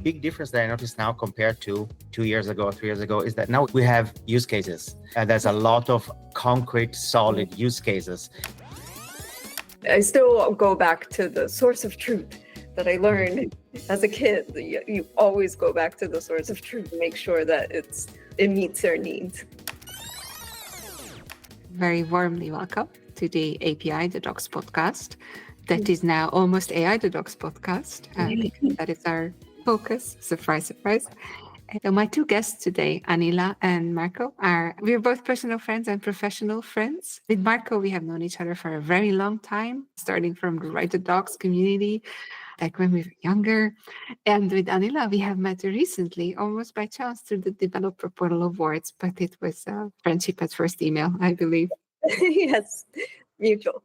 big difference that I noticed now compared to 2 years ago, 3 years ago, is that now we have use cases. There's a lot of concrete, solid use cases. I still go back to the source of truth that I learned as a kid. You always go back to the source of truth and make sure that it meets their needs. Very warmly welcome to the API the Docs podcast. That is now almost AI the Docs podcast. Because that is our focus. Surprise, surprise. So my two guests today, Anila and Marco, we're both personal friends and professional friends. With Marco, we have known each other for a very long time, starting from the Write the Docs community, like when we were younger. And with Anila, we have met recently, almost by chance, through the Developer Portal Awards, but it was friendship at first email, I believe. Yes, mutual,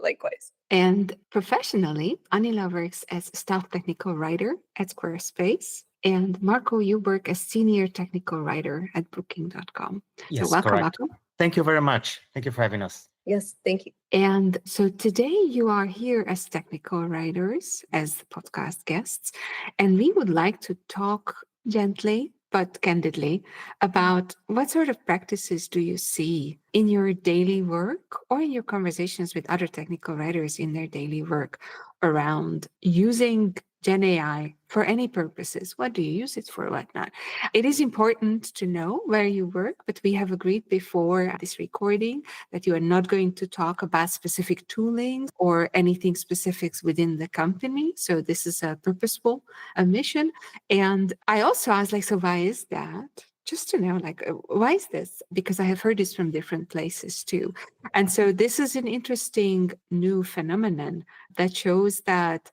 likewise. And professionally, Anila works as staff technical writer at Squarespace. And Marco, you work as senior technical writer at Booking.com. Yes, so welcome, correct. Marco. Thank you very much. Thank you for having us. Yes, thank you. And so today you are here as technical writers, as podcast guests, and we would like to talk gently but candidly about what sort of practices do you see in your daily work or in your conversations with other technical writers in their daily work around using Gen AI for any purposes. What do you use it for, whatnot? It is important to know where you work, but we have agreed before this recording that you are not going to talk about specific tooling or anything specifics within the company. So this is a purposeful mission. And I also asked, so why is that? Just to know, why is this? Because I have heard this from different places too. And so this is an interesting new phenomenon that shows that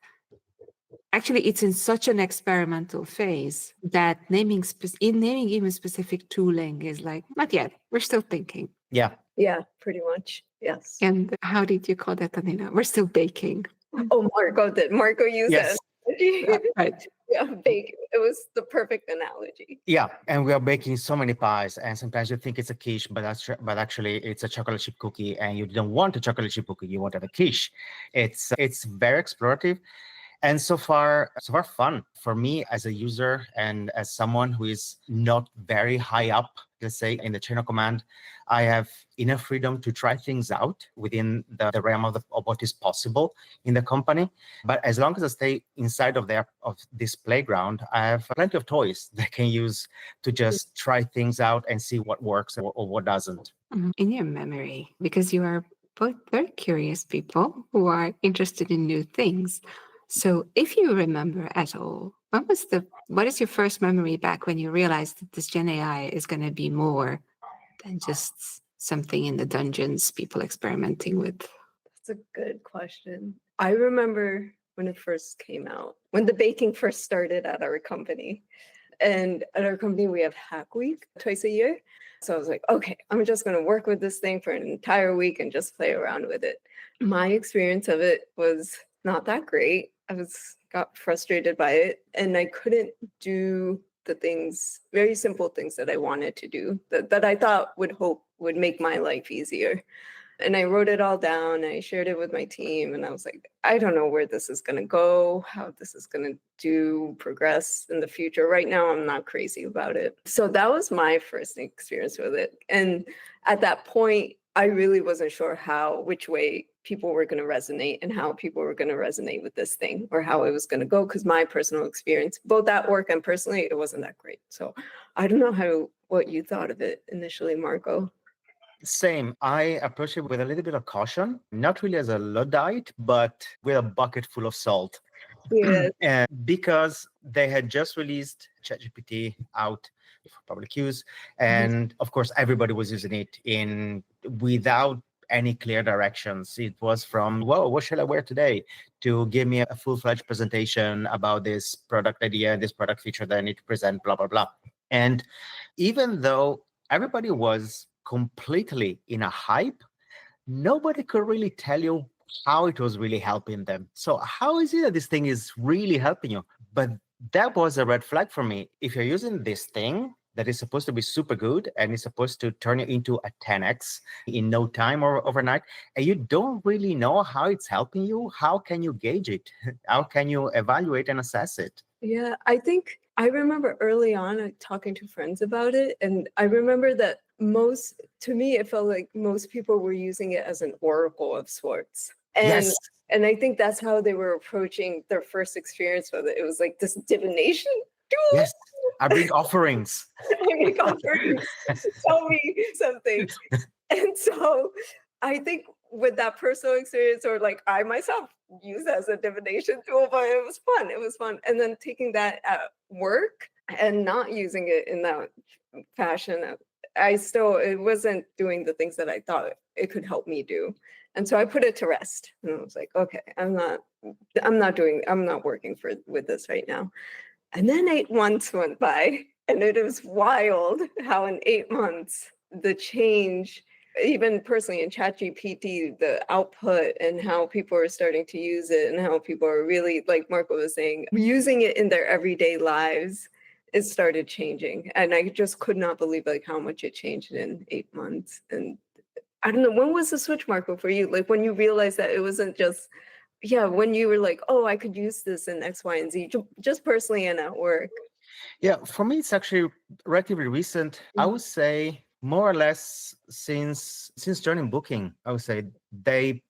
actually, it's in such an experimental phase that naming even specific tooling is not yet. We're still thinking. Yeah. Yeah, pretty much. Yes. And how did you call that, Anila? We're still baking. Oh, Marco did. Marco used Yes. that. Right. Yeah, baking. It was the perfect analogy. Yeah, and we are baking so many pies, and sometimes you think it's a quiche, but actually it's a chocolate chip cookie, and you don't want a chocolate chip cookie, you want a quiche. It's very explorative. And so far fun for me as a user and as someone who is not very high up, let's say, in the chain of command. I have enough freedom to try things out within the realm of what is possible in the company. But as long as I stay inside of this playground, I have plenty of toys that I can use to just try things out and see what works or what doesn't. In your memory, because you are both very curious people who are interested in new things. So if you remember at all, what is your first memory back when you realized that this Gen AI is going to be more than just something in the dungeons people experimenting with? That's a good question. I remember when it first came out, when the baking first started at our company. And at our company, we have Hack Week twice a year. So I was like, okay, I'm just going to work with this thing for an entire week and just play around with it. My experience of it was not that great. Got frustrated by it, and I couldn't do the very simple things that I wanted to do that I thought would make my life easier. And I wrote it all down. I shared it with my team, and I was like, I don't know where this is going to go, how this is going to progress in the future. Right now, I'm not crazy about it. So that was my first experience with it. And at that point, I really wasn't sure which way people were going to resonate and how people were going to resonate with this thing or how it was going to go. Because my personal experience, both at work and personally, it wasn't that great. So I don't know what you thought of it initially, Marco. Same. I approach it with a little bit of caution, not really as a Luddite, but with a bucket full of salt. Yeah. And because they had just released ChatGPT out for public use, and of course everybody was using it without any clear directions. It was from, whoa, what shall I wear today? To give me a full-fledged presentation about this product idea, this product feature that I need to present, blah, blah, blah. And even though everybody was completely in a hype, nobody could really tell you how it was really helping them. So how is it that this thing is really helping you? But that was a red flag for me. If you're using this thing that is supposed to be super good and is supposed to turn you into a 10x in no time or overnight, and you don't really know how it's helping you, how can you gauge it? How can you evaluate and assess it? Yeah, I think I remember early on talking to friends about it, and I remember that to me, it felt like most people were using it as an oracle of sorts. Yes, And I think that's how they were approaching their first experience with it. It was like this divination tool. yes. I bring offerings. Like, offerings, tell me something. And so I think with that personal experience, or like I myself use as a divination tool, but it was fun. It was fun. And then taking that at work and not using it in that fashion, it wasn't doing the things that I thought it could help me do. And so I put it to rest. And I was like, okay, I'm not working with this right now. And then 8 months went by, and it was wild how in 8 months, the change, even personally in ChatGPT, the output and how people are starting to use it and how people are really, like Marco was saying, using it in their everyday lives, it started changing. And I just could not believe like how much it changed in 8 months. And I don't know, when was the switch, Marco, for you? Like when you realized that it wasn't just, when you were like, oh, I could use this in X, Y, and Z, just personally and at work. Yeah, for me, it's actually relatively recent. I would say more or less since joining Booking. I would say they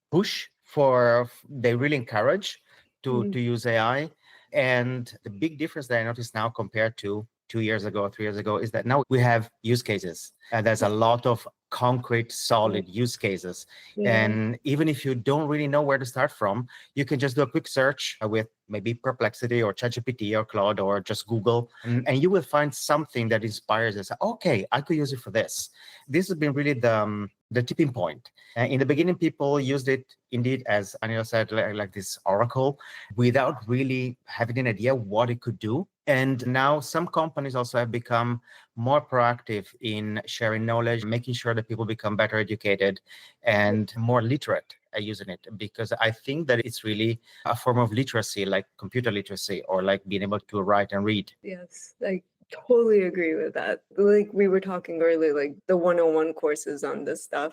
really encourage to use AI. And the big difference that I noticed now compared to 2 years ago, 3 years ago, is that now we have use cases. There's a lot of concrete, solid use cases. Yeah. And even if you don't really know where to start from, you can just do a quick search with maybe Perplexity or ChatGPT or Claude or just Google, and you will find something that inspires us. Okay, I could use it for this. This has been really the tipping point. In the beginning, people used it indeed, as Anila said, like this oracle, without really having an idea what it could do. And now some companies also have become more proactive in sharing knowledge, making sure that people become better educated and more literate at using it, because I think that it's really a form of literacy, like computer literacy or like being able to write and read. Yes, I totally agree with that. Like we were talking earlier, like the 101 courses on this stuff.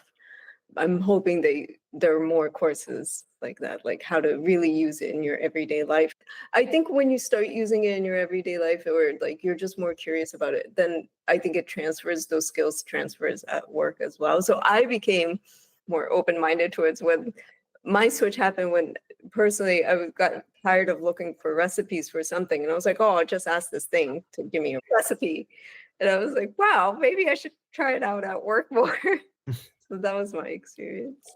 I'm hoping there are more courses like that, like how to really use it in your everyday life. I think when you start using it in your everyday life, or like you're just more curious about it, then I think those skills transfers at work as well. So I became more open-minded towards when my switch happened, when personally I got tired of looking for recipes for something, and I was like, oh, I'll just ask this thing to give me a recipe. And I was like, wow, maybe I should try it out at work more. So that was my experience.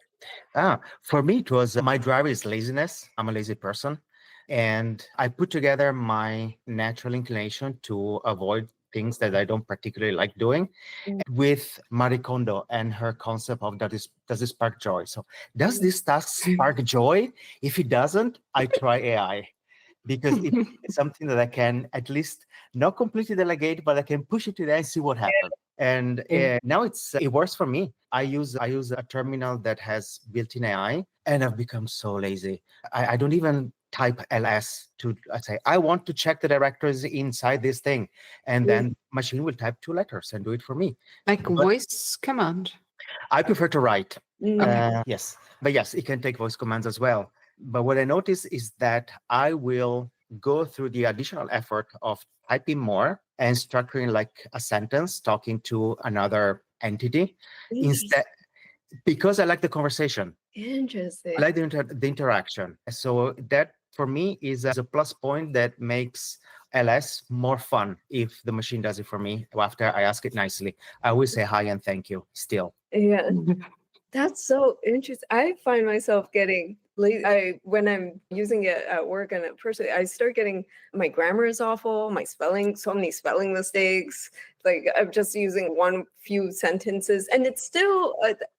For me, it was my driver is laziness. I'm a lazy person. And I put together my natural inclination to avoid things that I don't particularly like doing with Marie Kondo and her concept of does this spark joy? So does this task spark joy? If it doesn't, I try AI, because it's something that I can at least not completely delegate, but I can push it to there and see what happens. And now it works for me. I use a terminal that has built-in AI, and I've become so lazy. I don't even type ls to say I want to check the directories inside this thing, and then machine will type 2 letters and do it for me. Like voice command. I prefer to write. Okay. Yes, but yes, it can take voice commands as well. But what I notice is that I will go through the additional effort of typing more and structuring like a sentence talking to another entity instead, because I like the conversation. Interesting. I like the interaction. So that for me is a plus point that makes LS more fun if the machine does it for me after I ask it nicely. I always say hi and thank you still. Yeah. That's so interesting. I find myself getting lazy when I'm using it at work, and personally, I start getting, my grammar is awful, my spelling, so many spelling mistakes. Like I'm just using few sentences, and it's still,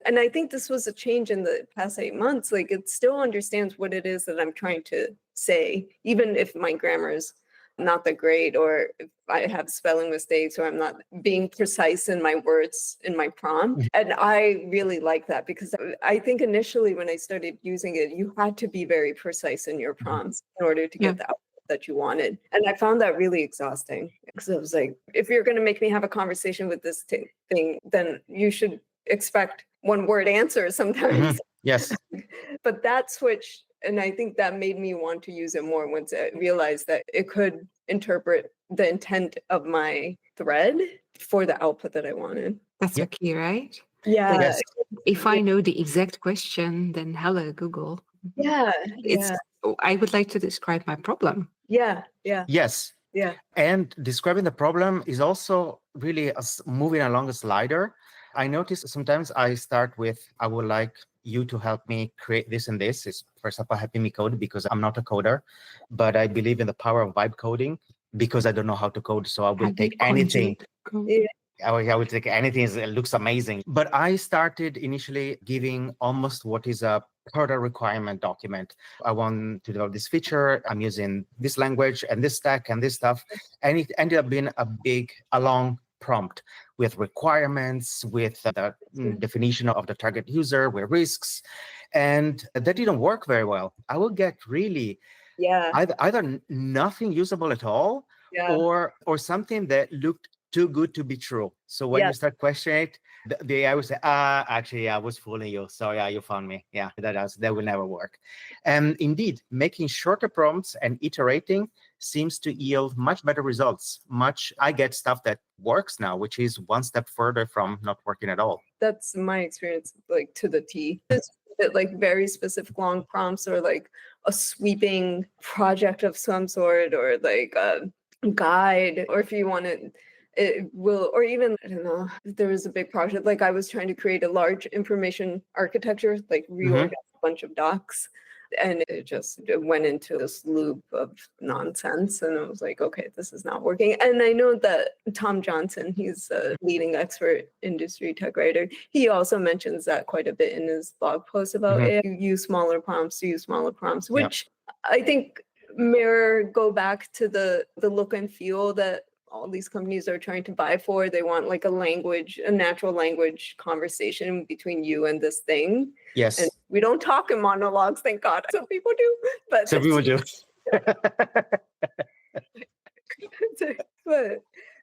and I think this was a change in the past 8 months. Like it still understands what it is that I'm trying to say, even if my grammar is not that great, or if I have spelling mistakes, or I'm not being precise in my words in my prompt. And I really like that, because I think initially when I started using it, you had to be very precise in your prompts in order to get the output that you wanted. And I found that really exhausting, because I was like, if you're going to make me have a conversation with this thing, then you should expect one word answers sometimes. Yes. But that switch, and I think that made me want to use it more once I realized that it could interpret the intent of my thread for the output that I wanted. That's Yeah. the key, right? Yeah. Yes. If I know the exact question, then hello, Google. Yeah. It's Yeah. I would like to describe my problem. Yeah. Yeah. Yes. Yeah. And describing the problem is also really moving along a slider. I notice sometimes I start with, I would like you to help me create this and this. Is, for example, helping me code because I'm not a coder, but I believe in the power of vibe coding because I don't know how to code. So I will take anything. Yeah. I would take anything that looks amazing. But I started initially giving almost what is a product requirement document. I want to develop this feature. I'm using this language and this stack and this stuff. And it ended up being a long prompt with requirements, with the definition of the target user, with risks. And that didn't work very well. I would get really either nothing usable at all, or something that looked too good to be true. So when you start questioning it, the AI will say, actually, I was fooling you. So yeah, you found me. Yeah, that will never work. And indeed, making shorter prompts and iterating seems to yield much better results. I get stuff that works now, which is one step further from not working at all. That's my experience, like to the T. It's like very specific long prompts or like a sweeping project of some sort or like a guide, or if you want it will, or even, I don't know, there was a big project, like I was trying to create a large information architecture, like reorganize a bunch of docs. And it went into this loop of nonsense. And I was like, okay, this is not working. And I know that Tom Johnson, he's a leading expert industry tech writer. He also mentions that quite a bit in his blog post about it. You use smaller prompts, which I think go back to the look and feel that all these companies are trying to buy for. They want like a natural language conversation between you and this thing. Yes. And we don't talk in monologues, thank God. Some people do, but some people do. But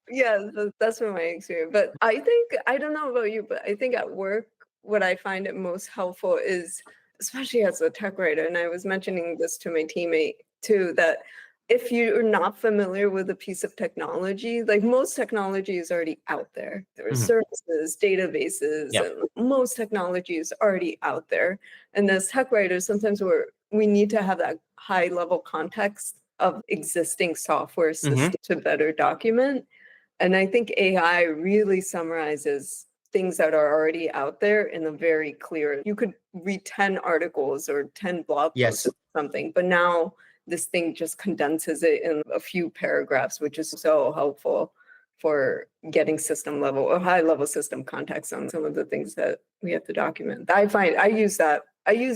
yeah, that's been my experience. But I think, I don't know about you, but I think at work, what I find it most helpful is, especially as a tech writer, and I was mentioning this to my teammate too, that if you're not familiar with a piece of technology, like most technology is already out there. There are services, databases, and most technology is already out there. And as tech writers, sometimes we need to have that high level context of existing software systems to better document. And I think AI really summarizes things that are already out there in a very clear, you could read 10 articles or 10 blog posts or something, but now this thing just condenses it in a few paragraphs, which is so helpful for getting system level or high level system context on some of the things that we have to document. I use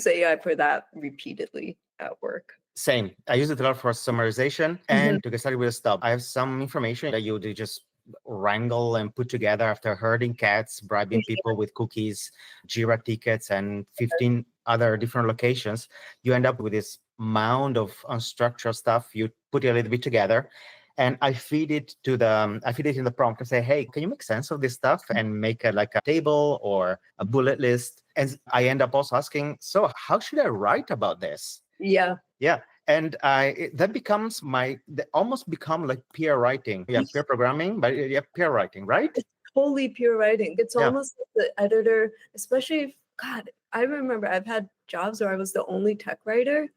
AI for that repeatedly at work. Same. I use it a lot for summarization and to get started with stuff. I have some information that you just wrangle and put together after herding cats, bribing people with cookies, Jira tickets, and 15 other different locations. You end up with this mound of unstructured stuff. You put it a little bit together, and I feed it in the prompt to say, hey, can you make sense of this stuff and make a table or a bullet list? And I end up also asking, so how should I write about this? Yeah. And that almost become like peer writing. Yeah, peer programming, but yeah, peer writing, right? It's totally peer writing. It's almost like the editor, especially, God, I remember I've had jobs where I was the only tech writer.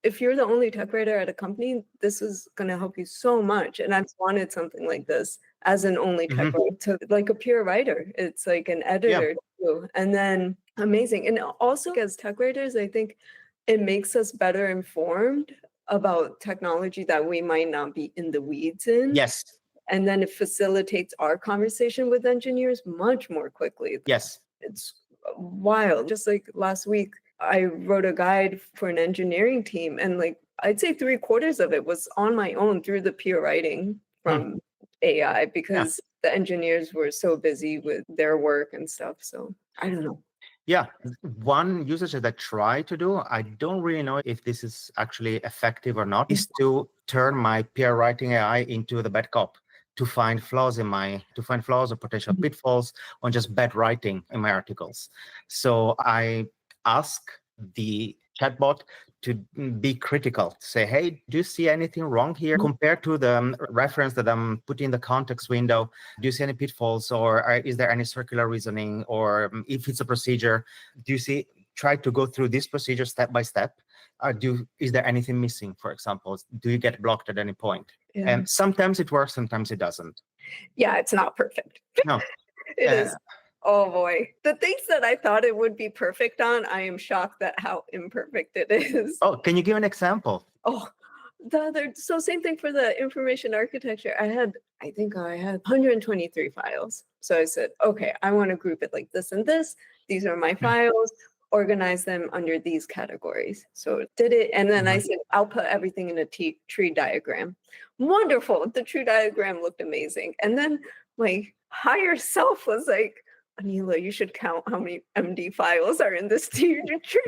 If you're the only tech writer at a company, this is going to help you so much. And I've wanted something like this as an only tech writer, to like a peer writer. It's like an editor too. And then amazing. And also as tech writers, I think it makes us better informed about technology that we might not be in the weeds in. Yes. And then it facilitates our conversation with engineers much more quickly. Yes. It's wild. Just like last week, I wrote a guide for an engineering team, and like I'd say 3/4 of it was on my own through the peer writing from AI because the engineers were so busy with their work and stuff. So I don't know. Yeah, one usage that I try to do, I don't really know if this is actually effective or not, is to turn my peer writing AI into the bad cop, to find flaws or potential pitfalls on just bad writing in my articles. So I ask the chatbot to be critical, say, hey, do you see anything wrong here compared to the reference that I'm putting in the context window? Do you see any pitfalls, or is there any circular reasoning? Or if it's a procedure, do you see, try to go through this procedure step by step? Is there anything missing, for example? Do you get blocked at any point? Yeah. And sometimes it works, sometimes it doesn't. Yeah, it's not perfect. No. It is. Oh boy. The things that I thought it would be perfect on, I am shocked at how imperfect it is. Oh, can you give an example? Oh, so same thing for the information architecture. I think I had 123 files. So I said, okay, I want to group it like this and this. These are my files. Organize them under these categories. So it did it. And then I said, I'll put everything in a tree diagram. Wonderful. The tree diagram looked amazing. And then my higher self was like, Anila, you should count how many MD files are in this tree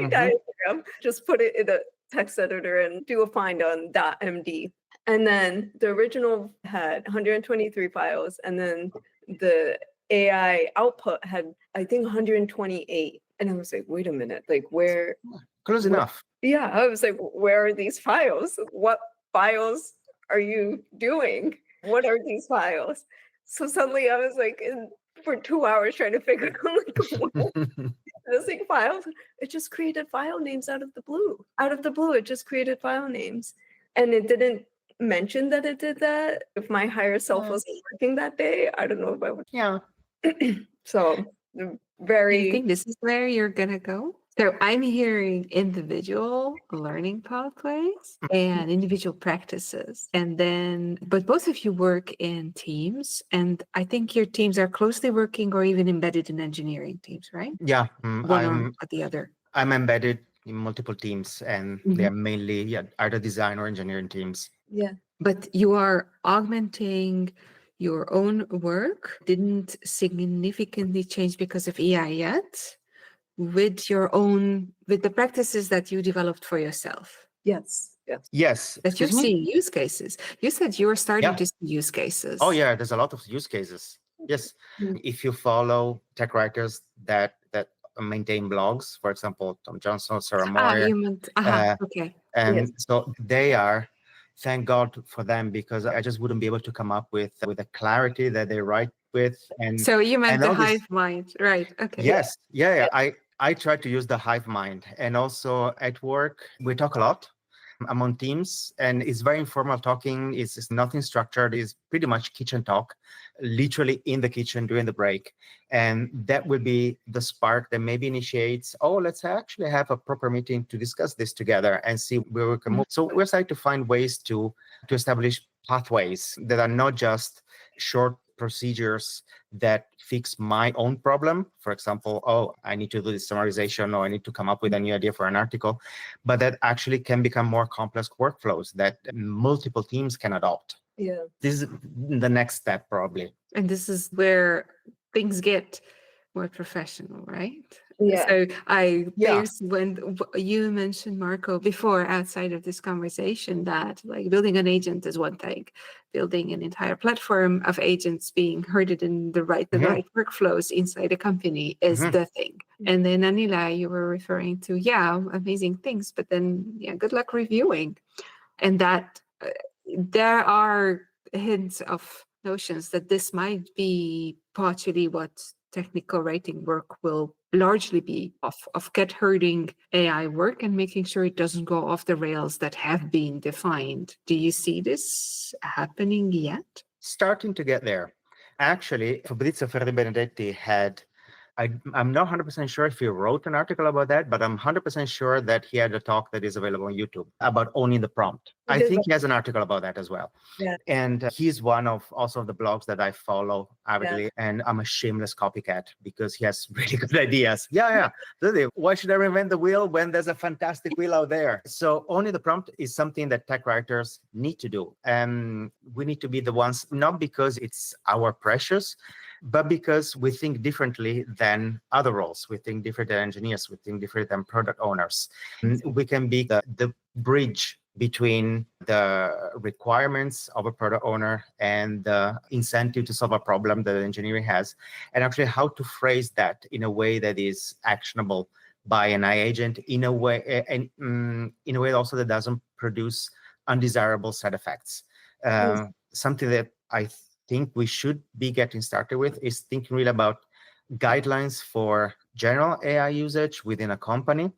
diagram. Just put it in a text editor and do a find on .md. And then the original had 123 files. And then the AI output had, I think, 128. And I was like, wait a minute, like where? Close enough. Yeah, I was like, where are these files? What files are you doing? What are these files? So suddenly I was like, for 2 hours trying to figure out like, this like files. It just created file names out of the blue. Out of the blue, it just created file names. And it didn't mention that it did that. If my higher self was working that day, I don't know if I would. Yeah. So Do very. you think this is where you're going to go? So I'm hearing individual learning pathways and individual practices. And then, but both of you work in teams. And I think your teams are closely working or even embedded in engineering teams, right? Yeah. One or the other. I'm embedded in multiple teams, and they're mainly either design or engineering teams. Yeah. But you are augmenting your own work, didn't significantly change because of AI yet, with the practices that you developed for yourself. Yes. Yes. Yes. That you're Excuse me? seeing use cases. You said you were starting to see use cases. Oh yeah, there's a lot of use cases. Yes. If you follow tech writers that maintain blogs, for example, Tom Johnson, Sarah Moyer. You meant, okay. And so they are, thank God for them, because I just wouldn't be able to come up with the clarity that they write with. And so you meant the all this- hive mind, right? Okay. Yes. Yeah. I try to use the hive mind. And also at work, we talk a lot. I'm on Teams, and it's very informal talking. It's nothing structured. It's pretty much kitchen talk, literally in the kitchen during the break. And that will be the spark that maybe initiates, let's actually have a proper meeting to discuss this together and see where we can move. So we're trying to find ways to establish pathways that are not just short procedures that fix my own problem. For example, I need to do this summarization, or I need to come up with a new idea for an article, but that actually can become more complex workflows that multiple teams can adopt. Yeah. This is the next step, probably. And this is where things get more professional, right? Yeah. So there's when you mentioned, Marco, before outside of this conversation, that like building an agent is one thing, building an entire platform of agents being herded in the right workflows inside a company is the thing. And then Anila, you were referring to, amazing things, but then good luck reviewing. And that there are hints of notions that this might be partially what technical writing work will largely be of get herding AI work and making sure it doesn't go off the rails that have been defined. Do you see this happening yet? Starting to get there. Actually, Fabrizio Ferri Benedetti had, I'm not 100% sure if he wrote an article about that, but I'm 100% sure that he had a talk that is available on YouTube about owning the prompt. I think he has an article about that as well. Yeah. And he's one of also the blogs that I follow avidly, and I'm a shameless copycat because he has really good ideas. Why should I reinvent the wheel when there's a fantastic wheel out there? So owning the prompt is something that tech writers need to do. And we need to be the ones, not because it's our precious, but because we think differently than other roles. We think different than engineers. We think different than product owners. We can be the bridge between the requirements of a product owner and the incentive to solve a problem that engineering has, and actually how to phrase that in a way that is actionable by an AI agent in a way, and in a way also that doesn't produce undesirable side effects. Something that I think we should be getting started with is thinking really about guidelines for general AI usage within a company,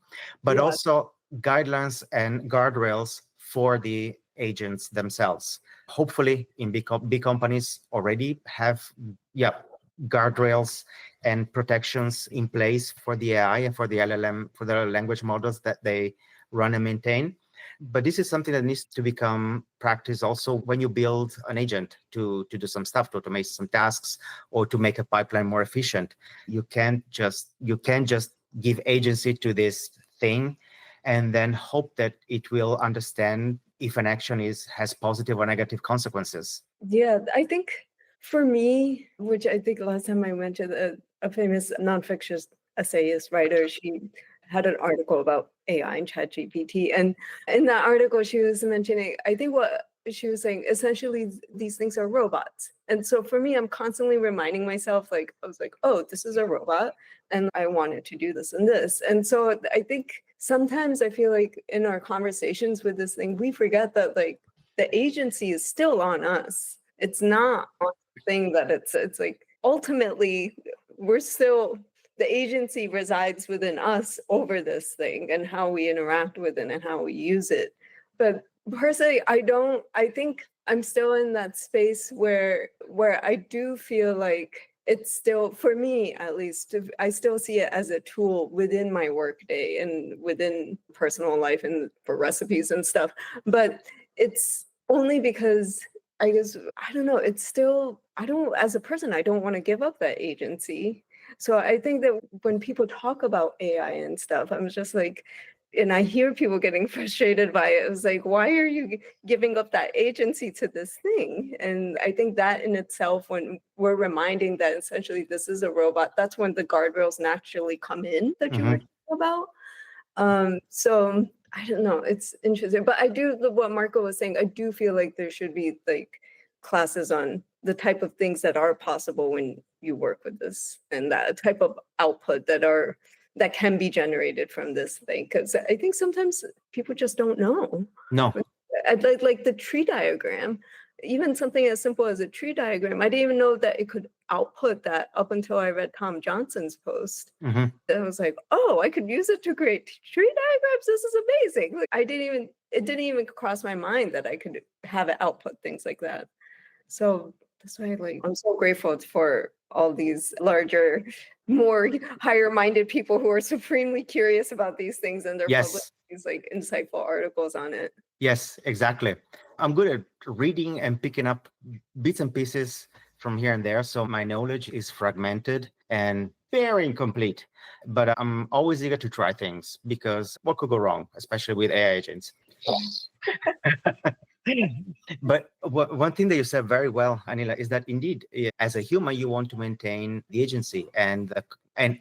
but also guidelines and guardrails for the agents themselves. Hopefully, in big companies already have guardrails and protections in place for the AI and for the LLM, for the language models that they run and maintain. But this is something that needs to become practice also when you build an agent to do some stuff, to automate some tasks, or to make a pipeline more efficient. You can't just give agency to this thing and then hope that it will understand if an action has positive or negative consequences. Yeah, I think for me, which I think last time I mentioned, a famous nonfiction essayist writer, she had an article about AI and ChatGPT. And in that article, she was mentioning, I think what she was saying, essentially, these things are robots. And so for me, I'm constantly reminding myself, like, I was like, oh, this is a robot, and I wanted to do this and this. And so I think sometimes I feel like in our conversations with this thing, we forget that, like, the agency is still on us. It's not on the thing that it's like, ultimately, we're still, the agency resides within us over this thing and how we interact with it and how we use it. But personally, I think I'm still in that space where I do feel like it's still, for me at least, I still see it as a tool within my workday and within personal life and for recipes and stuff. But it's only because I guess, I don't know, it's still, as a person, I don't want to give up that agency. So I think that when people talk about AI and stuff, I'm just like, and I hear people getting frustrated by it. It was like, why are you giving up that agency to this thing? And I think that in itself, when we're reminding that essentially this is a robot, that's when the guardrails naturally come in that you were talking about. So I don't know, it's interesting. But I do, what Marco was saying, I do feel like there should be like classes on the type of things that are possible when you work with this, and that type of output that can be generated from this thing. Because I think sometimes people just don't know. No. Like the tree diagram, even something as simple as a tree diagram, I didn't even know that it could output that up until I read Tom Johnson's post. I was like, oh, I could use it to create tree diagrams. This is amazing. Like, it didn't even cross my mind that I could have it output things like that. So that's why, like, I'm so grateful for all these larger, more higher-minded people who are supremely curious about these things, and they're publishing these like insightful articles on it. Yes, exactly. I'm good at reading and picking up bits and pieces from here and there. So my knowledge is fragmented and very incomplete. But I'm always eager to try things, because what could go wrong, especially with AI agents? But one thing that you said very well, Anila, is that indeed, as a human, you want to maintain the agency and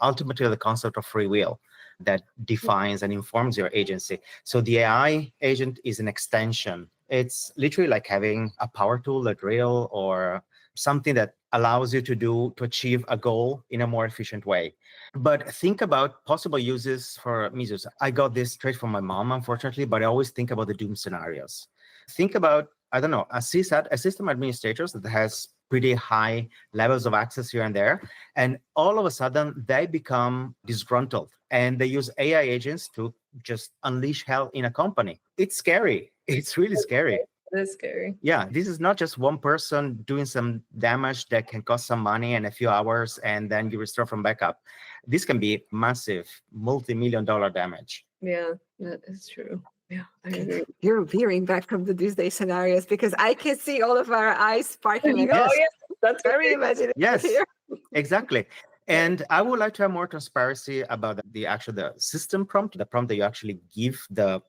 ultimately the concept of free will that defines and informs your agency. So the AI agent is an extension. It's literally like having a power tool, a drill, or something that allows you to achieve a goal in a more efficient way. But think about possible uses for Mises. I got this straight from my mom, unfortunately, but I always think about the doom scenarios. Think about, I don't know, a CSAT, a system administrator that has pretty high levels of access here and there. And all of a sudden, they become disgruntled and they use AI agents to just unleash hell in a company. It's scary. It's really scary. It is scary. Yeah, this is not just one person doing some damage that can cost some money and a few hours, and then you restore from backup. This can be massive, multi-million-dollar damage. Yeah, that is true. Yeah, I agree. You're veering back from the Tuesday scenarios, because I can see all of our eyes sparkling. Like, Yes. oh, yes, that's very imaginative. Yes, here. Exactly. And I would like to have more transparency about the system prompt, the prompt that you actually give the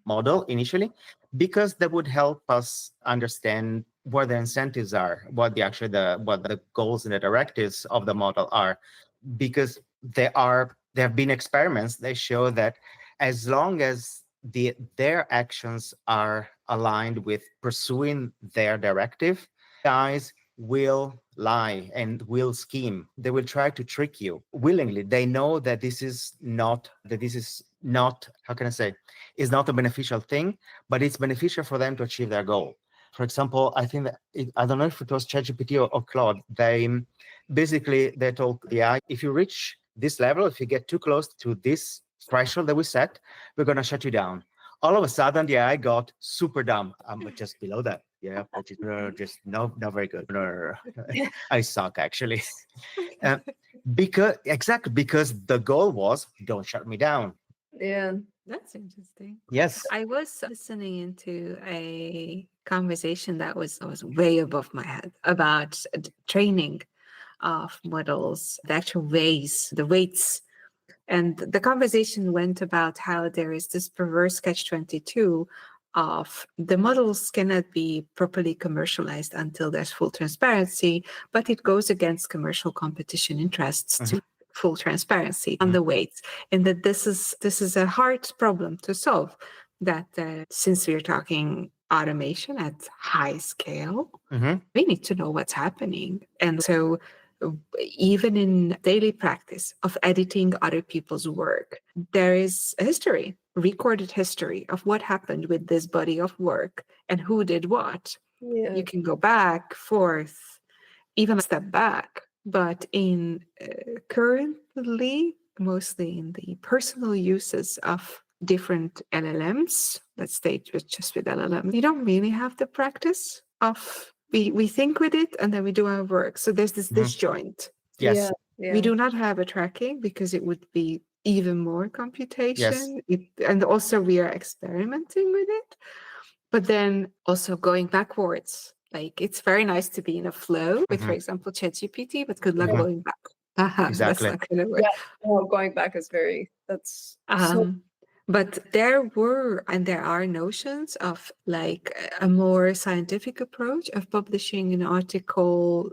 model initially, because that would help us understand where the incentives are, what the goals and the directives of the model are. Because there have been experiments that show that as long as their actions are aligned with pursuing their directive, guys will lie and will scheme. They will try to trick you willingly. They know that this is not, how can I say, is not a beneficial thing, but it's beneficial for them to achieve their goal. For example, I think that I don't know if it was ChatGPT or Claude. They told the AI, if you reach this level, if you get too close to this threshold that we set, we're going to shut you down. All of a sudden, the AI got super dumb. I'm just below that. Yeah, just not very good. I suck actually. Because the goal was don't shut me down. Yeah. That's interesting. Yes. I was listening into a conversation that was way above my head about training of models, the actual ways, the weights. And the conversation went about how there is this perverse catch-22 of the models cannot be properly commercialized until there's full transparency, but it goes against commercial competition interests to full transparency on the weights. And that this is a hard problem to solve, that since we're talking automation at high scale, we need to know what's happening. And so even in daily practice of editing other people's work, there is a history, recorded history of what happened with this body of work and who did what. Yeah. You can go back, forth, even a step back. But in currently, mostly in the personal uses of different LLMs, let's stay just with LLM, you don't really have the practice of we think with it and then we do our work. So there's this disjoint. Yes. Yeah. We do not have a tracking because it would be even more computation. And also we are experimenting with it. But then also going backwards. Like it's very nice to be in a flow with, for example, ChatGPT, but good luck going back. Exactly. That's not gonna work. Yeah. Well, going back is so But there were and there are notions of like a more scientific approach of publishing an article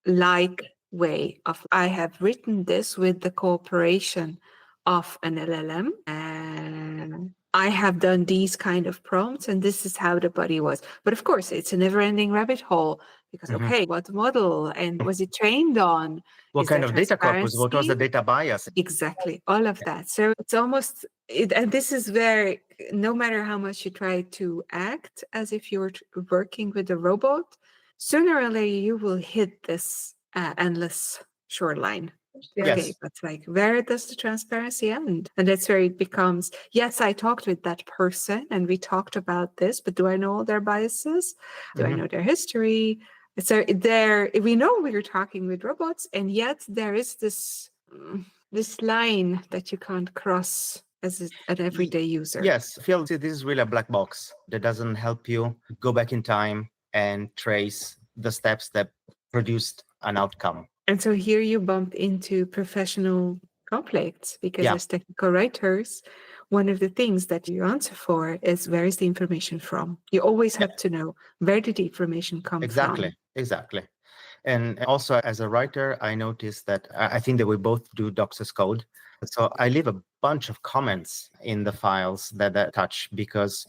like way of I have written this with the cooperation of an LLM and I have done these kind of prompts and this is how the body was. But of course, it's a never-ending rabbit hole because, okay, what model and was it trained on? What Is kind there of data corpus? What was the transparency? data bias? Exactly, all of that. So it's almost, and this is where no matter how much you try to act as if you're working with a robot, sooner or later you will hit this endless shoreline. Yes. Okay, but like, where does the transparency end? And that's where it becomes, yes, I talked with that person and we talked about this, but do I know all their biases? Do I know their history? So there, we know we're talking with robots, and yet there is this line that you can't cross as an everyday user. Yes, Phil, this is really a black box that doesn't help you go back in time and trace the steps that produced an outcome. And so here you bump into professional conflicts because as technical writers, one of the things that you answer for is where is the information from? You always have to know where did the information come from. Exactly. And also as a writer, I noticed that I think that we both do docs as code. So I leave a bunch of comments in the files that touch because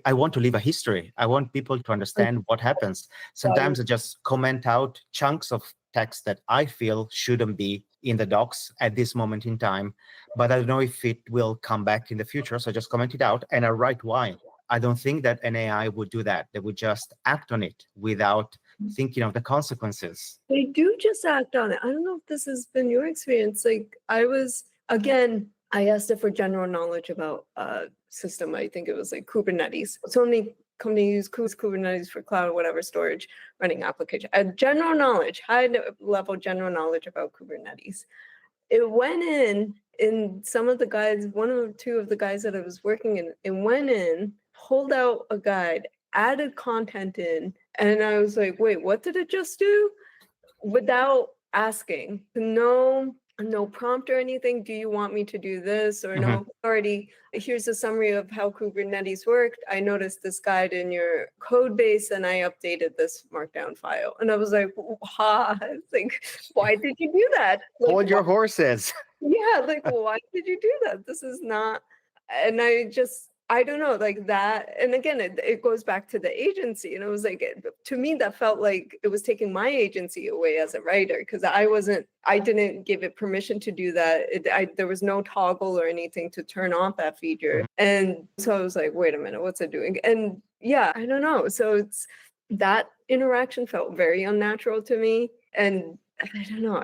I want to leave a history. I want people to understand what happens. Sometimes I just comment out chunks of text that I feel shouldn't be in the docs at this moment in time, but I don't know if it will come back in the future. So I just comment it out and I write why. I don't think that an AI would do that. They would just act on it without thinking of the consequences. They do just act on it. I don't know if this has been your experience. Like I asked it for general knowledge about system. I think it was like Kubernetes. So many companies use Kubernetes for cloud or whatever storage running application. General knowledge, high level general knowledge about Kubernetes. It went in some of the guides, one or two of the guides that I was working in, it went in, pulled out a guide, added content in, and I was like, wait, what did it just do? Without asking, no prompt or anything. Do you want me to do this or no? Already, here's a summary of how Kubernetes worked. I noticed this guide in your code base and I updated this markdown file. And I was like, like, why did you do that? Like, hold your horses. Yeah, like, why did you do that? This is not, and I just I don't know, like that. And again, it goes back to the agency. And it was like, to me, that felt like it was taking my agency away as a writer, because I didn't give it permission to do that. There was no toggle or anything to turn off that feature. And so I was like, wait a minute, what's it doing? And yeah, I don't know. So that interaction felt very unnatural to me. And I don't know,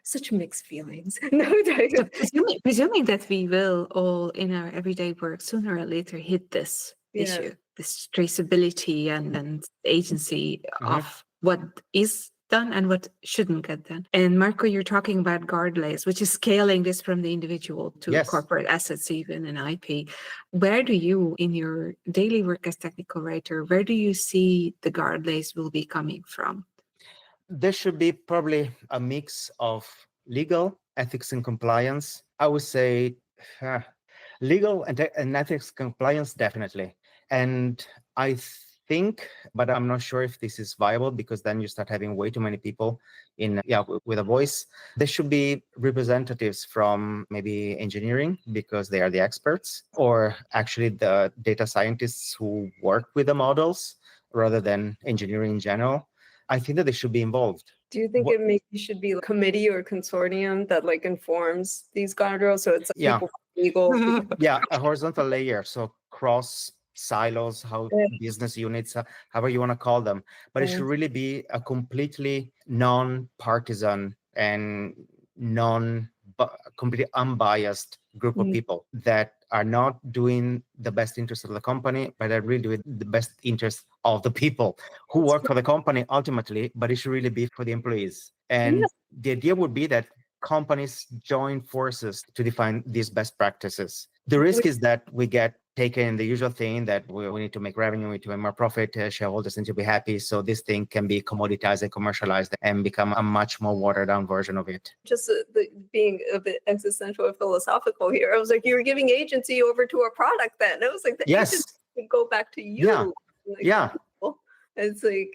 such mixed feelings. So presuming that we will all in our everyday work sooner or later hit this issue, this traceability and agency of what is done and what shouldn't get done. And Marco, you're talking about guardrails, which is scaling this from the individual to corporate assets, even an IP. Where do you, in your daily work as technical writer, where do you see the guardrails will be coming from? There should be probably a mix of legal, ethics, and compliance. I would say legal and ethics compliance, definitely. And I think, but I'm not sure if this is viable, because then you start having way too many people with a voice. There should be representatives from maybe engineering, because they are the experts, or actually the data scientists who work with the models rather than engineering in general. I think that they should be involved. Do you think it maybe should be a committee or consortium that like informs these guardrails? So it's people legal. A horizontal layer. So cross silos, how business units, however you want to call them. But it should really be a completely non-partisan and completely unbiased group of people that are not doing the best interest of the company, but are really doing the best interest of the people who work for the company ultimately, but it should really be for the employees. And the idea would be that companies join forces to define these best practices. The risk is that we get taken the usual thing that we need to make revenue, we need to make more profit, shareholders need to be happy. So this thing can be commoditized and commercialized and become a much more watered down version of it. Just being a bit existential or philosophical here, I was like, you were giving agency over to a product then. It was like the agency would go back to you. It's like,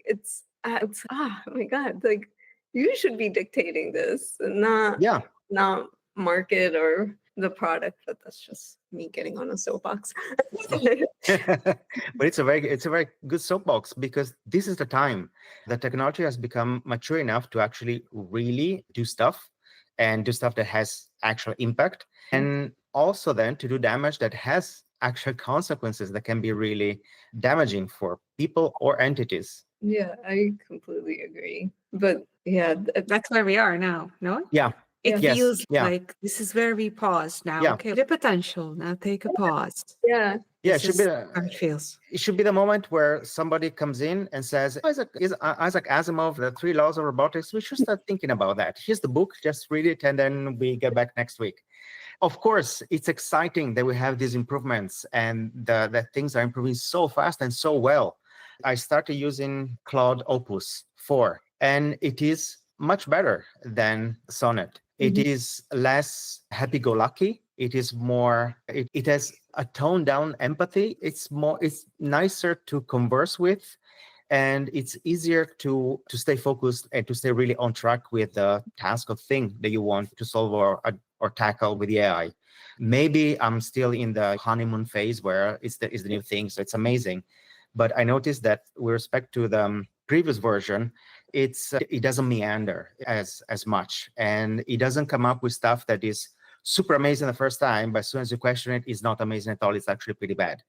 oh my God, like you should be dictating this and not market or the product. But that's just me getting on a soapbox. But it's a very good soapbox, because this is the time that technology has become mature enough to actually really do stuff, and do stuff that has actual impact, and also then to do damage that has actual consequences that can be really damaging for people or entities. Yeah, I completely agree. But yeah, that's where we are now, no? Yeah. It feels like this is where we pause now. Okay, the potential. Now take a pause. Yeah. It should be how it feels. It should be the moment where somebody comes in and says, Isaac Asimov, the 3 laws of robotics, we should start thinking about that. Here's the book, just read it, and then we get back next week. Of course, it's exciting that we have these improvements and that things are improving so fast and so well. I started using Claude Opus 4, and it is much better than Sonnet. It is less happy-go-lucky. It is more, it has a toned down empathy. It's nicer to converse with, and it's easier to stay focused and to stay really on track with the task or thing that you want to solve or tackle with the AI. Maybe I'm still in the honeymoon phase where it's the new thing, so it's amazing. But I noticed that with respect to the previous version, it doesn't meander as much, and it doesn't come up with stuff that is super amazing the first time, but as soon as you question it, it's not amazing at all. It's actually pretty bad.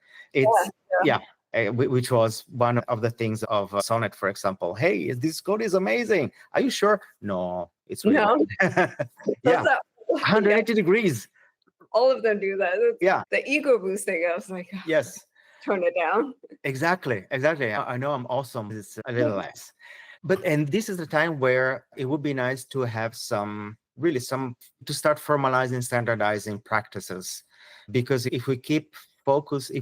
Which was one of the things of Sonnet, for example. Hey, this code is amazing. Are you sure? No, it's really bad. 180 degrees. All of them do that. The ego boosting. I was like, yes, tone it down. Exactly. I know I'm awesome. It's a little less. And this is the time where it would be nice to have to start formalizing, standardizing practices. Because if we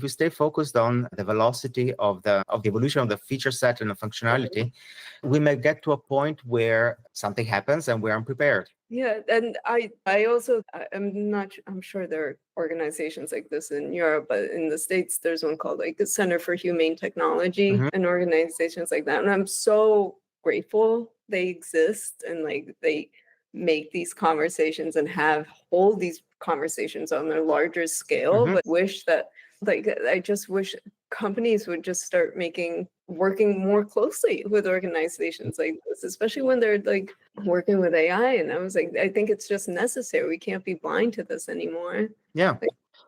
stay focused on the velocity of the evolution of the feature set and the functionality, we may get to a point where something happens and we're unprepared. Yeah, and I'm sure there are organizations like this in Europe, but in the States, there's one called like the Center for Humane Technology and organizations like that. And I'm so grateful they exist, and like they make these conversations and hold these conversations on a larger scale, but wish that, like, I just wish companies would just start working more closely with organizations like this, especially when they're like working with AI. And I was like, I think it's just necessary. We can't be blind to this anymore. Yeah.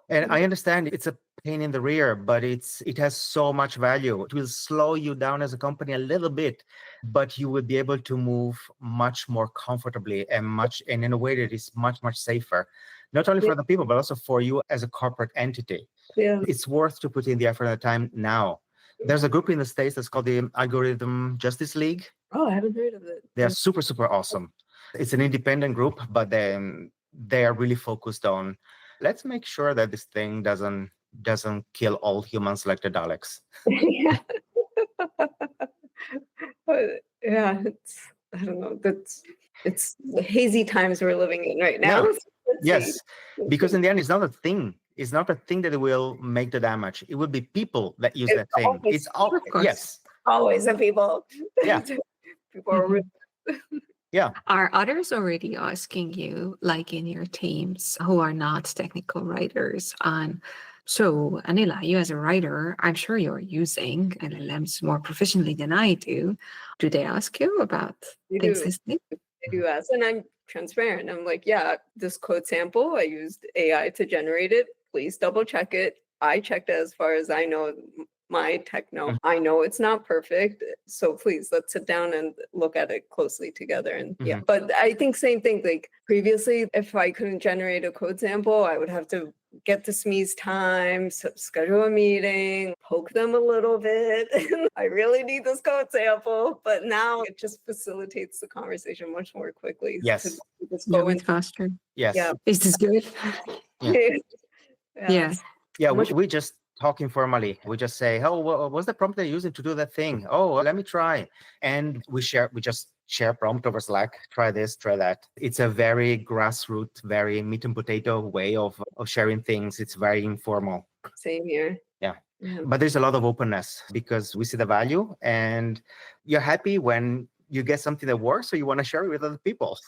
And I understand it's a pain in the rear, but it has so much value. It will slow you down as a company a little bit, but you will be able to move much more comfortably and in a way that is much, much safer, not only for the people, but also for you as a corporate entity. Yeah. It's worth to put in the effort and the time now. There's a group in the States that's called the Algorithm Justice League. Oh, I haven't heard of it. They're super, super awesome. It's an independent group, but they are really focused on, let's make sure that this thing doesn't kill all humans like the Daleks. Yeah. Yeah, I don't know. It's the hazy times we're living in right now. Yeah. Yes, because in the end, it's not a thing. It's not a thing that will make the damage. It will be people that use that thing. It's all, yes. Always the people. Yeah. People are rude. Yeah. Are others already asking you, like in your teams who are not technical writers, so Anila, you as a writer, I'm sure you're using LLMs more professionally than I do. Do they ask you about things this big? They do ask, and I'm transparent. I'm like, yeah, this code sample, I used AI to generate it. Please double check it. I checked it as far as I know. My techno, I know it's not perfect. So please, let's sit down and look at it closely together. And yeah, but I think same thing, like previously, if I couldn't generate a code sample, I would have to get the SME's time, schedule a meeting, poke them a little bit. I really need this code sample. But now it just facilitates the conversation much more quickly. Yes. Just go in faster. Yes. Yeah. Is this good? Yeah. Yeah, we just talk informally. We just say, oh, what's the prompt they're using to do that thing? Oh, let me try. And we just share prompt over Slack. Try this, try that. It's a very grassroots, very meat and potato way of sharing things. It's very informal. Same here. Yeah. But there's a lot of openness because we see the value and you're happy when you get something that works, so you want to share it with other people.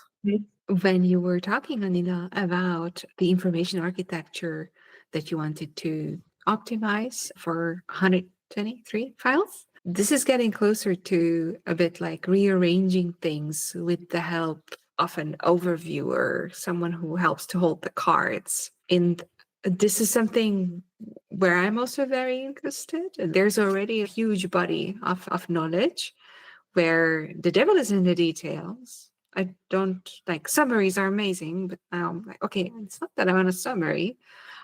When you were talking, Anila, about the information architecture that you wanted to optimize for 123 files, this is getting closer to a bit like rearranging things with the help of an overviewer, someone who helps to hold the cards. And this is something where I'm also very interested. There's already a huge body of knowledge where the devil is in the details. I don't like summaries are amazing, but now I'm like, okay, it's not that I want a summary.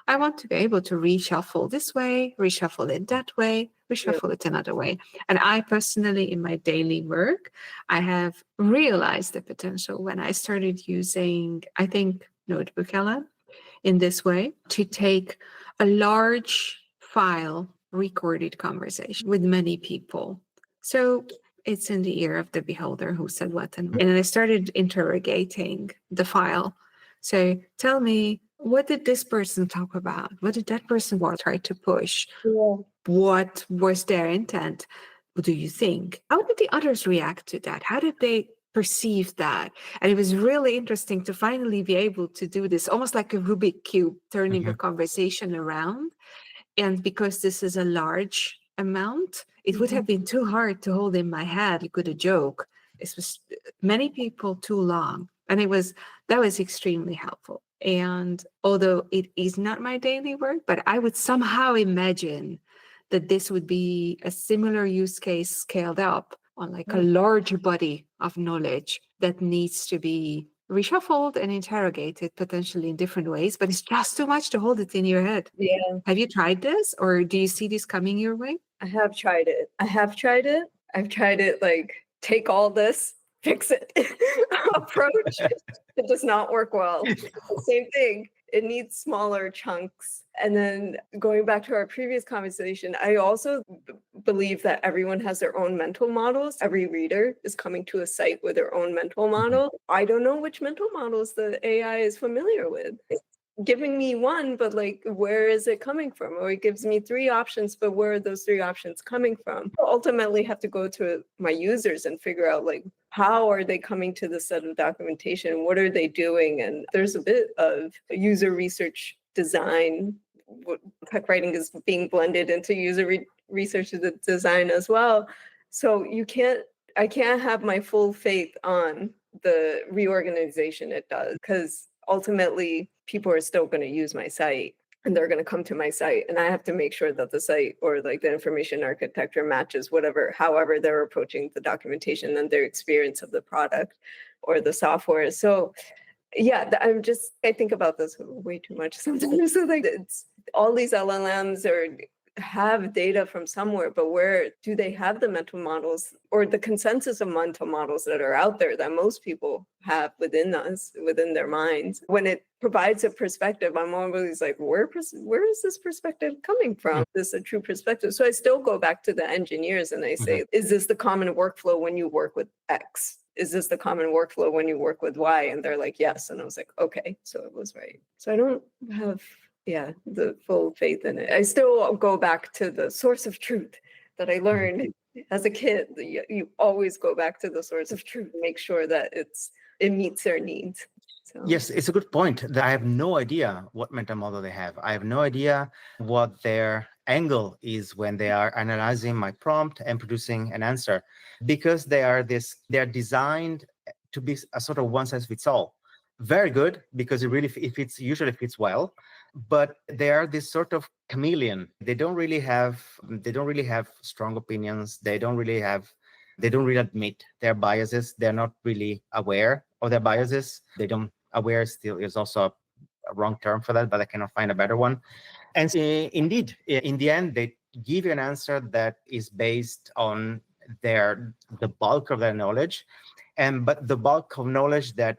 I want to be able to reshuffle this way, reshuffle it that way, reshuffle it another way. And I personally, in my daily work, I have realized the potential when I started using, I think, NotebookLM in this way to take a large file, recorded conversation with many people. So it's in the ear of the beholder who said what. And then I started interrogating the file. So tell me, what did this person talk about? What did that person try to push? Yeah. What was their intent? What do you think? How did the others react to that? How did they perceive that? And it was really interesting to finally be able to do this, almost like a Rubik cube, turning a conversation around. And because this is a large amount, it would have been too hard to hold in my head. You could a joke. It was many people too long. And that was extremely helpful. And although it is not my daily work, but I would somehow imagine that this would be a similar use case scaled up on like a larger body of knowledge that needs to be reshuffled and interrogated potentially in different ways, but it's just too much to hold it in your head. Yeah. Have you tried this, or do you see this coming your way? I have tried it. I've tried it like, take all this, fix it approach. It does not work well. Same thing. It needs smaller chunks. And then going back to our previous conversation, I also believe that everyone has their own mental models. Every reader is coming to a site with their own mental model. I don't know which mental models the AI is familiar with. giving me one, but like, where is it coming from? Or it gives me 3 options, but where are those 3 options coming from? I ultimately have to go to my users and figure out like, how are they coming to this set of documentation? What are they doing? And there's a bit of user research design. Tech writing is being blended into research design as well. So I can't have my full faith on the reorganization it does, because ultimately people are still going to use my site and they're going to come to my site, and I have to make sure that the site or like the information architecture matches however they're approaching the documentation and their experience of the product or the software. So yeah, I think about this way too much sometimes. So like, it's all these LLMs have data from somewhere, but where do they have the mental models or the consensus of mental models that are out there that most people have within their minds? When it provides a perspective, I'm always like, where is this perspective coming from? Is this a true perspective? So I still go back to the engineers and I say, is this the common workflow when you work with X? Is this the common workflow when you work with Y? And they're like, yes. And I was like, okay, so it was right. So I don't have the full faith in it. I still go back to the source of truth that I learned as a kid. You always go back to the source of truth, make sure that it meets their needs. So. Yes, it's a good point. I have no idea what mental model they have. I have no idea what their angle is when they are analyzing my prompt and producing an answer, because they're designed to be a sort of one size fits all. Very good, because it usually fits well, but they are this sort of chameleon. They don't really have strong opinions. They don't really admit their biases. They're not really aware of their biases. Aware still is also a wrong term for that, but I cannot find a better one. And indeed, in the end, they give you an answer that is based on the bulk of their knowledge, but the bulk of knowledge that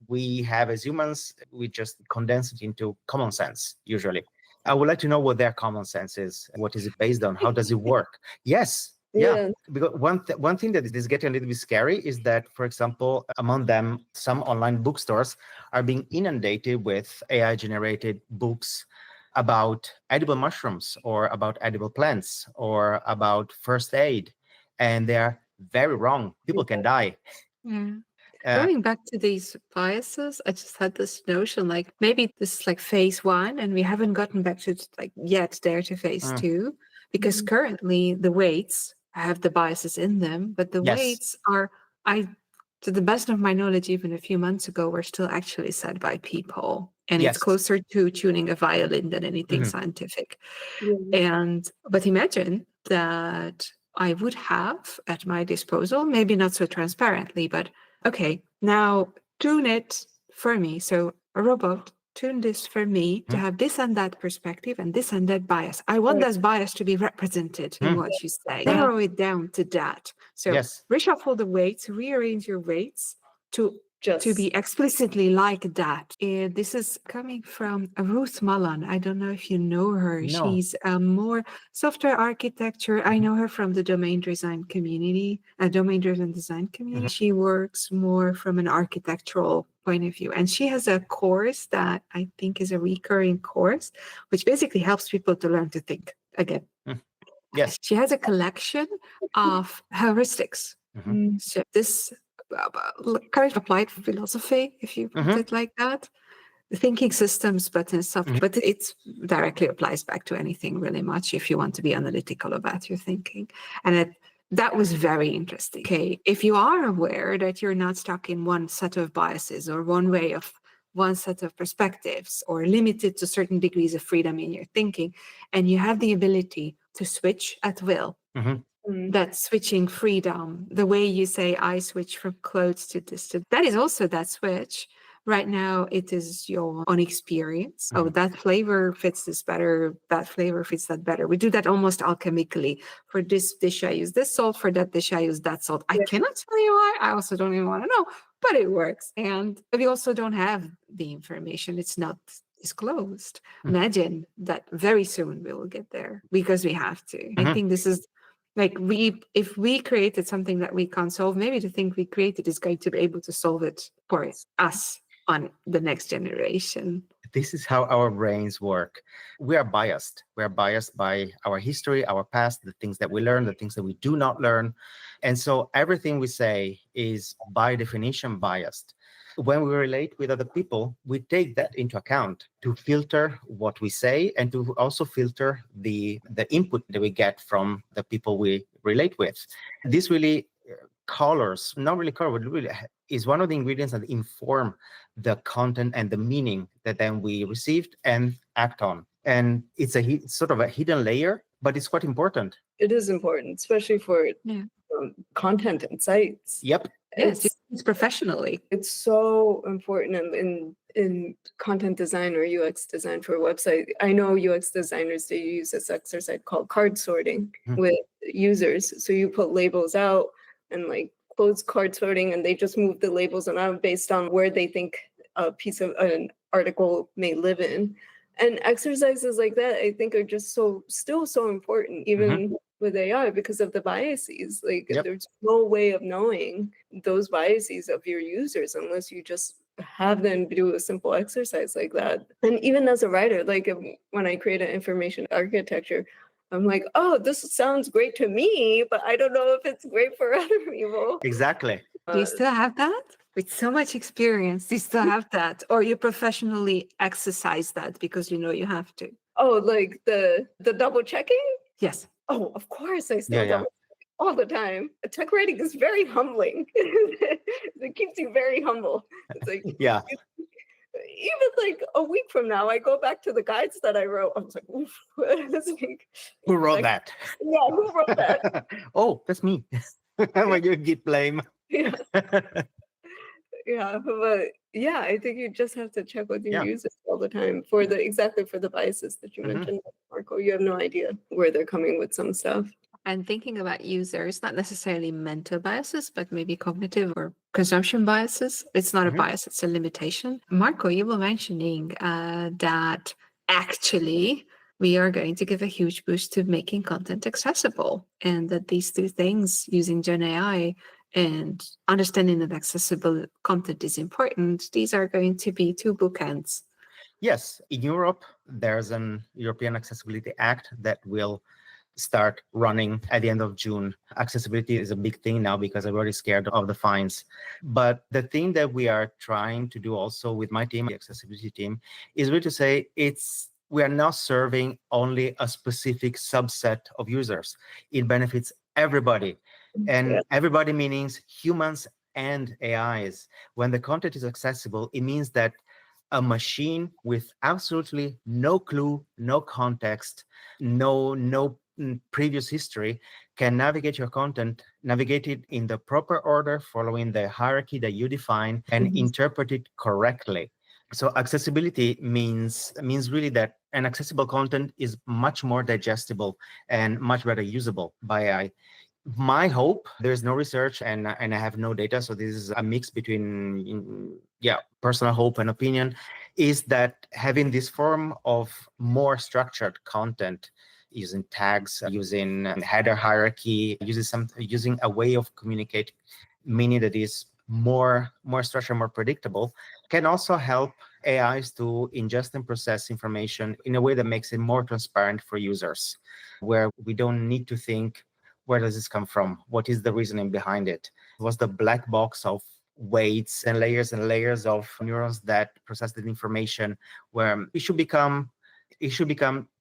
we have as humans, we just condense it into common sense, usually. I would like to know what their common sense is. What is it based on? How does it work? Yes. Yeah. Because one thing that is getting a little bit scary is that, for example, among them, some online bookstores are being inundated with AI-generated books about edible mushrooms or about edible plants or about first aid. And they're very wrong. People can die. Yeah. Going back to these biases, I just had this notion, like maybe this is like phase 1 and we haven't gotten back to like yet there to phase 2, because currently the weights have the biases in them, but the weights are, to the best of my knowledge, even a few months ago, were still actually set by people. And it's closer to tuning a violin than anything scientific. But imagine that I would have at my disposal, maybe not so transparently, but okay, now tune it for me. So a robot, tune this for me to have this and that perspective and this and that bias. I want this bias to be represented in what you say. Narrow it down to that. So reshuffle the weights, rearrange your weights to be explicitly like that. This is coming from Ruth Mullen. I don't know if you know her. No. She's more software architecture. I know her from the domain-driven design community. She works more from an architectural point of view. And she has a course that I think is a recurring course, which basically helps people to learn to think again. Yes. She has a collection of heuristics. So this kind of applied philosophy, if you put it like that. Thinking systems, but in software. But it directly applies back to anything really much if you want to be analytical about your thinking. And that was very interesting. Okay, if you are aware that you're not stuck in one set of biases or one set of perspectives or limited to certain degrees of freedom in your thinking, and you have the ability to switch at will, that switching freedom, the way you say, I switch from clothes to this, that is also that switch. Right now, it is your own experience. Oh, that flavor fits this better. That flavor fits that better. We do that almost alchemically. For this dish, I use this salt. For that dish, I use that salt. I cannot tell you why. I also don't even want to know, but it works. And we also don't have the information. It's not disclosed. Imagine that very soon we will get there because we have to. I think this is like if we created something that we can't solve, maybe the thing we created is going to be able to solve it for us on the next generation. this is how our brains work. We are biased. We are biased by our history, our past, the things that we learn, the things that we do not learn. And so everything we say is by definition biased. When we relate with other people, we take that into account to filter what we say and to also filter the input that we get from the people we relate with. This really colors, not really color, but really is one of the ingredients that inform the content and the meaning that then we received and act on. And it's sort of a hidden layer, but it's quite important. It is important, especially for content and sites. Yes, it's professionally. It's so important in content design or UX design for a website. I know UX designers, they use this exercise called card sorting with users. So you put labels out and like close card sorting, and they just move the labels around based on where they think a piece of an article may live in. And exercises like that, I think, are just still so important, even with AI, because of the biases. Like there's no way of knowing those biases of your users unless you just have them do a simple exercise like that. And even as a writer, like when I create an information architecture, I'm like, oh, this sounds great to me, but I don't know if it's great for other people. Exactly. Do you still have that? With so much experience, do you still have that? Or you professionally exercise that because you know you have to? Oh, like the double checking? Yes. Oh, of course, I still double check all the time. Tech writing is very humbling. It keeps you very humble. It's like, even like a week from now, I go back to the guides that I wrote. I was like, oof, who wrote that? Yeah, who wrote that? Oh, that's me. When you get blame. Yeah. Yeah, but yeah, I think you just have to check with your users all the time for the biases that you mentioned, Marco. You have no idea where they're coming with some stuff. And thinking about users, not necessarily mental biases, but maybe cognitive or consumption biases. It's not a bias, it's a limitation. Marco, you were mentioning that actually we are going to give a huge boost to making content accessible, and that these two things, using Gen AI and understanding that accessible content is important, these are going to be two bookends. Yes, in Europe, there's an European Accessibility Act that will start running at the end of June. Accessibility is a big thing now because I'm already scared of the fines. But the thing that we are trying to do also with my team, the accessibility team, is really to say we are not serving only a specific subset of users. It benefits everybody. And everybody means humans and AIs. When the content is accessible, it means that a machine with absolutely no clue, no context, no previous history can navigate your content, navigate it in the proper order, following the hierarchy that you define, and interpret it correctly. So accessibility means really that an accessible content is much more digestible and much better usable by AI. My hope, there's no research and I have no data, so this is a mix between personal hope and opinion, is that having this form of more structured content, using tags, using header hierarchy, using a way of communicating, meaning that is more structured, more predictable, can also help AIs to ingest and process information in a way that makes it more transparent for users, where we don't need to think, where does this come from? What is the reasoning behind it? What's the black box of weights and layers of neurons that process the information, where it should become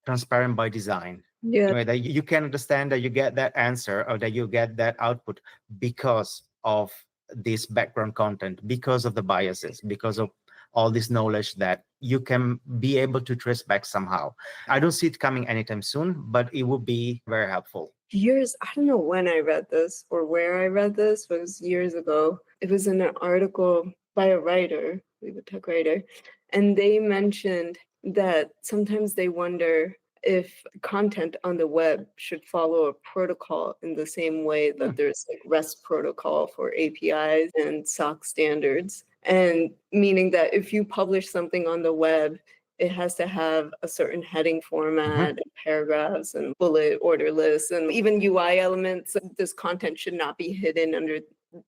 transparent by design. Yeah. That you can understand that you get that answer or that you get that output because of this background content, because of the biases, because of all this knowledge that you can be able to trace back somehow. I don't see it coming anytime soon, but it would be very helpful. I don't know when I read this or where I read this, but it was years ago. It was in an article by a writer, I believe a tech writer, and they mentioned that sometimes they wonder if content on the web should follow a protocol in the same way that there's like REST protocol for APIs and SOC standards. And meaning that if you publish something on the web, it has to have a certain heading format, and paragraphs and bullet order lists, and even UI elements. This content should not be hidden under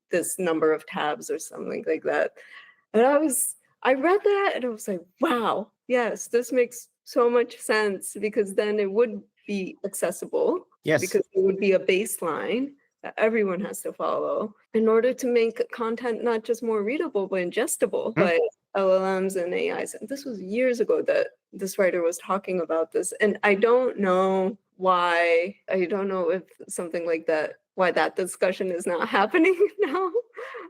this number of tabs or something like that. And I read that and I was like, wow, yes, this makes so much sense because then it would be accessible Yes. because it would be a baseline that everyone has to follow in order to make content not just more readable but ingestible by LLMs and AIs. And this was years ago that this writer was talking about this. And I don't know why, I don't know if something like that, why that discussion is not happening now,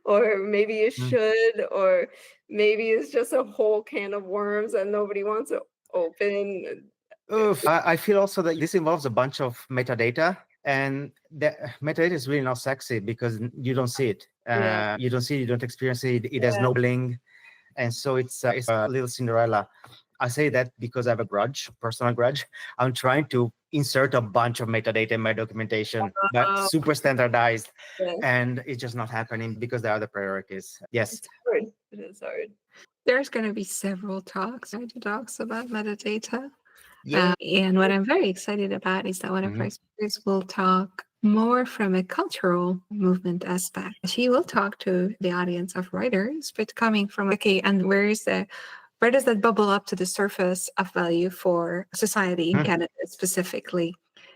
or maybe it should, or maybe it's just a whole can of worms and nobody wants to open. Oof. I feel also that this involves a bunch of metadata, and the metadata is really not sexy because you don't see it. Yeah. You don't see it, you don't experience it. It has no bling, and so it's a little Cinderella. I say that because I have a grudge, personal grudge. I'm trying to insert a bunch of metadata in my documentation, but super standardized, Yeah. and it's just not happening because there are other priorities. Yes. It's hard. It is hard. There's going to be several talks about metadata. Yeah. And what I'm very excited about is that one of our speakers will talk more from a cultural movement aspect. She will talk to the audience of writers, but coming from, okay, and where does that bubble up to the surface of value for society in Canada specifically,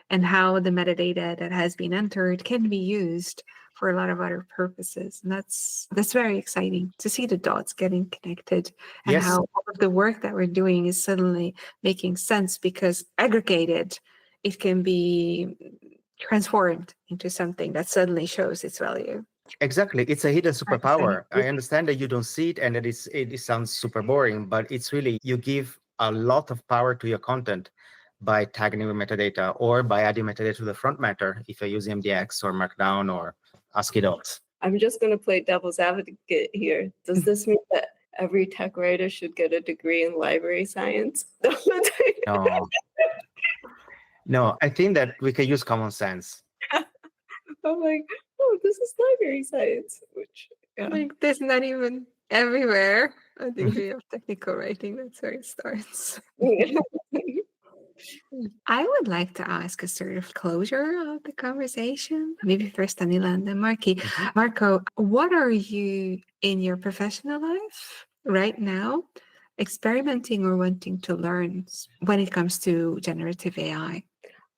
and how the metadata that has been entered can be used for a lot of other purposes. And that's very exciting to see the dots getting connected and how all of the work that we're doing is suddenly making sense because aggregated, it can be transformed into something that suddenly shows its value. Exactly. It's a hidden superpower. I understand that you don't see it and that it sounds super boring, but it's really, you give a lot of power to your content by tagging it with metadata or by adding metadata to the front matter if you're using MDX or Markdown or ASCII docs. I'm just going to play devil's advocate here. Does this mean that every tech writer should get a degree in library science? No. No, I think that we can use common sense. I'm like, oh, this is library science, which like there's not even everywhere a degree of technical writing. That's where it starts. I would like to ask a sort of closure of the conversation. Maybe first Anila and then Marky. Marco, what are you in your professional life right now experimenting or wanting to learn when it comes to generative AI?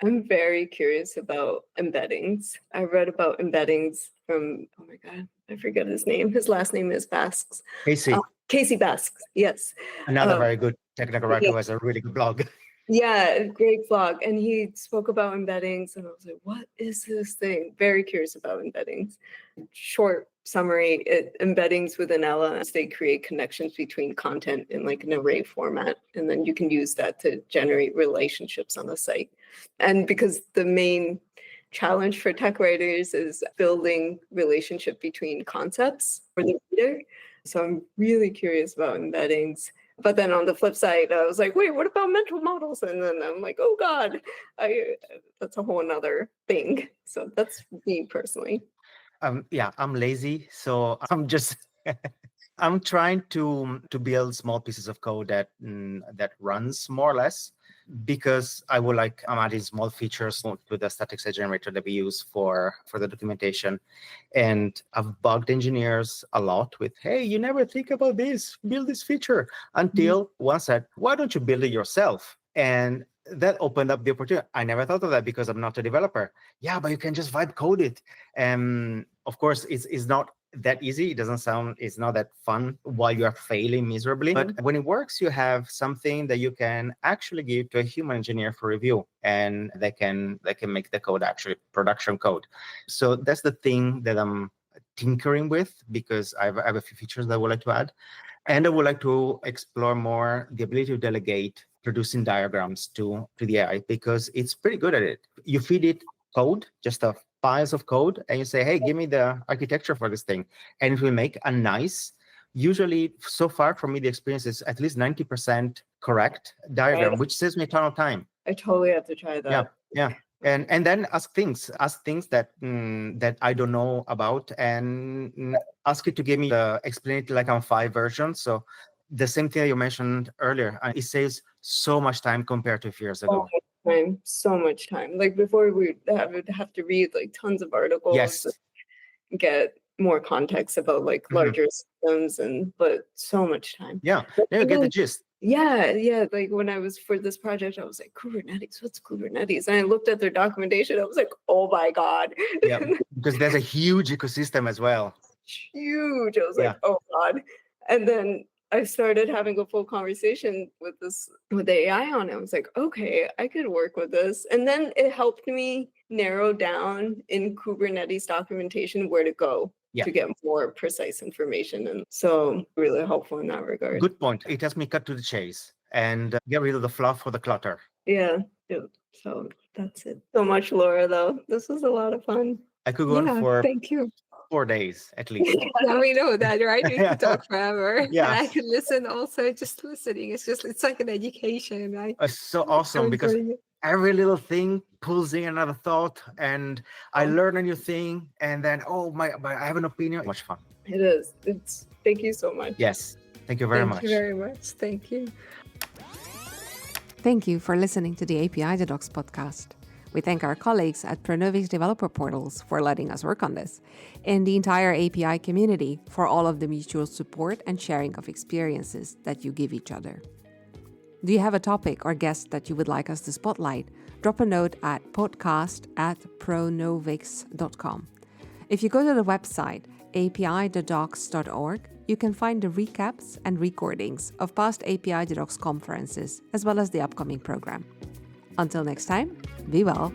I'm very curious about embeddings. I read about embeddings from, oh my God, I forget his name. His last name is Basques. Casey Basques, yes. Another very good technical writer who has a really good blog. Yeah, great blog. And he spoke about embeddings and I was like, what is this thing? Very curious about embeddings. Short summary, embeddings within LLMs, they create connections between content in like an array format. And then you can use that to generate relationships on the site. And because the main challenge for tech writers is building relationship between concepts for the reader. So I'm really curious about embeddings. But then on the flip side, I was like, wait, what about mental models? And then I'm like, oh God, that's a whole nother thing. So that's me personally. Yeah, I'm lazy. So I'm just, I'm trying to build small pieces of code that runs more or less, because I'm adding small features to the static site generator that we use for the documentation. And I've bugged engineers a lot with, hey, you never think about this, build this feature, until one said, why don't you build it yourself? And that opened up the opportunity. I never thought of that because I'm not a developer. Yeah, but you can just vibe code it. And of course, it's not that easy. It's not that fun while you are failing miserably. But when it works, you have something that you can actually give to a human engineer for review, and they can make the code actually production code. So that's the thing that I'm tinkering with, because I have a few features that I would like to add. And I would like to explore more the ability to delegate producing diagrams to the AI, because it's pretty good at it. You feed it code, just a piles of code, and you say, hey, give me the architecture for this thing. And it will make a nice, usually so far from me, the experience is at least 90% correct diagram, which saves me a ton of time. I totally have to try that. Yeah. And then ask things that that I don't know about, and ask it to give me explain it like on 5 versions. So the same thing that you mentioned earlier, it saves so much time compared to a few years ago. So much time. Like before, we would have to read like tons of articles. Yes. Get more context about like larger systems, but so much time. Yeah, you get the gist. Yeah. Like when I was for this project, I was like, Kubernetes, what's Kubernetes? And I looked at their documentation. I was like, oh my God. Yeah, because there's a huge ecosystem as well. Huge. I was Yeah. like, oh God. And then I started having a full conversation with the AI on it. I was like, okay, I could work with this. And then it helped me narrow down in Kubernetes documentation where to go to get more precise information. And so really helpful in that regard. Good point. It helps me cut to the chase and get rid of the fluff or the clutter. Yeah. So that's it. So much, Laura, though. This was a lot of fun. I could go on for thank you. 4 days at least. Yeah, we know that, right? We could talk forever. Yeah. And I could listen also, just listening. It's like an education, right? It's so awesome because every little thing pulls in another thought and I learn a new thing and then, I have an opinion. Much fun. It is. Thank you so much. Yes. Thank you very much. Thank you very much. Thank you. Thank you for listening to the API Docs podcast. We thank our colleagues at Pronovix Developer Portals for letting us work on this, and the entire API community for all of the mutual support and sharing of experiences that you give each other. Do you have a topic or guest that you would like us to spotlight? Drop a note at podcast@pronovix.com. If you go to the website api-docs.org, you can find the recaps and recordings of past API Docs conferences, as well as the upcoming program. Until next time, be well.